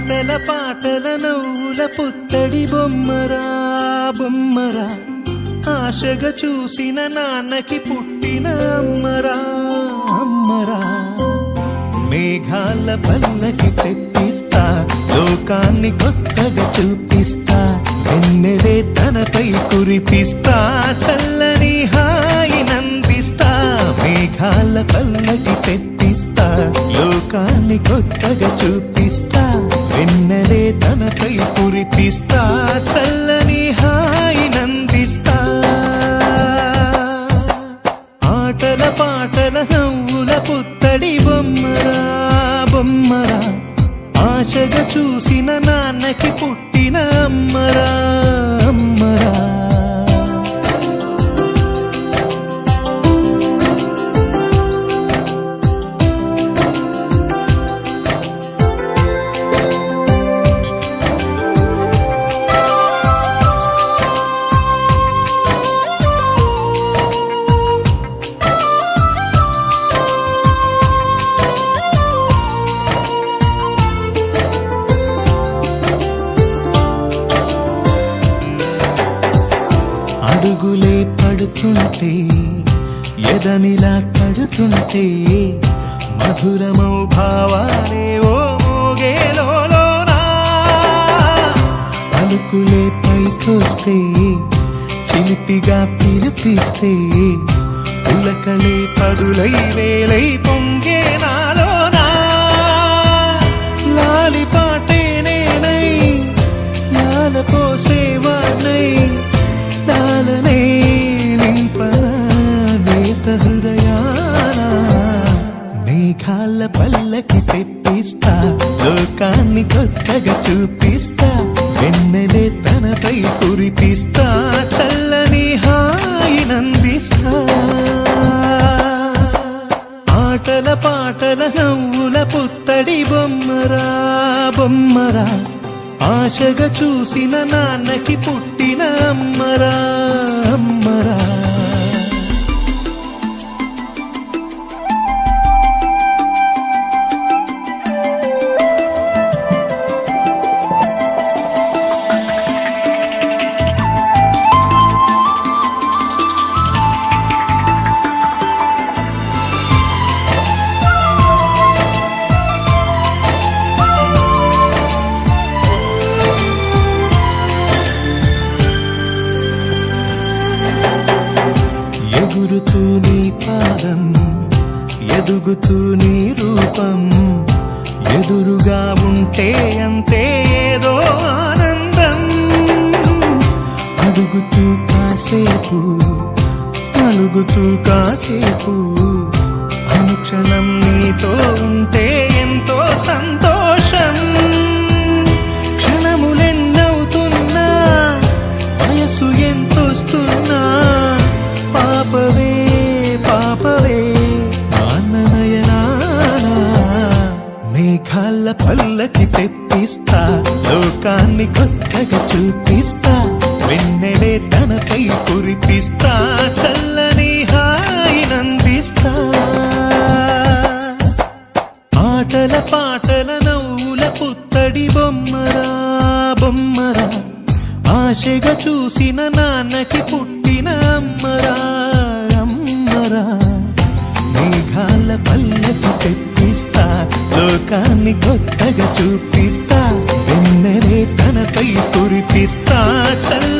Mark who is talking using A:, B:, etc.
A: ఆటల పాటల నవ్వుల పుత్తడి బొమ్మరా బొమ్మరా, ఆశగా చూసిన నాన్నకి పుట్టిన అమ్మరా అమ్మరా. మేఘాల పల్లకి తెప్పిస్తా, లోకాన్ని కొత్తగా చూపిస్తా, వెన్నెలే తనపై కురిపిస్తా, చల్లని హాయినందిస్తా. మేఘాల పల్లకి తెప్పిస్తా, లోకాన్ని కొత్తగా చూపిస్తా, వెన్నెలే తనపై కురిపిస్తా, చల్లని హాయినందిస్తా. ఆటల పాటల నవ్వుల పుత్తడి బొమ్మరా బొమ్మరా, ఆశగా చూసిన నాన్నకి పుట్టిన అమ్మరా అమ్మరా. అడుగులే పడుతుంటే ఎదనిలా తడుతుంటే, మధురమౌ భావాలే ఓ మోగేలోనా. పలుకులే పైకొస్తే చిలిపిగా పిలిపిస్తే, పులకలే పదులై వేలై పొంగే నాలోనా. లాలి పాటే నేనై లాల పోసేవాణ్ణై, లాలనే నింపనా నేత హృదయాన. మేఘాల పల్లకి తెప్పిస్తా, లోకాన్ని కొత్తగా చూపిస్తా, వెన్నెలే తనపై కురిపిస్తా, చల్లని హాయినందిస్తా. ఆటల పాటల నవ్వుల పుత్తడి బొమ్మరా బొమ్మరా, ఆశగా చూసిన నాన్నకి పుట్టిన అమ్మరా అమ్మరా. ఎగురుతూ నీ పాదం, ఎదుగుతూ నీ రూపం, ఎదురుగా ఉంటే అంతే ఏదో ఆనందం. అడుగుతూ కాసేపు అలుగుతూ కాసేపు, అనుక్షణం నీతో ఉంటే ఎంతో సంతోషం. క్షణములెన్నవుతున్నా, వయసు ఎంతొస్తున్నా, పాపవే పాపవే నాన్ననయనానా. మేఘాల పల్లకి తెప్పిస్తా, లోకాన్ని కొత్తగా చూపిస్తా, వెన్నెలే తనపై కురిపిస్తా, చల్లని హాయినందిస్తా. ఆటల పాటల నవ్వుల పుత్తడి బొమ్మరా బొమ్మరా, ఆశగా చూసిన నాన్నకి పుట్టిన అమ్మరా అమ్మరా. మేఘాల పల్లకి తెప్పిస్తా, లోకాన్ని కొత్తగా చూపిస్తా, వెన్నెలే తనపై కురిపిస్తా, చల్ల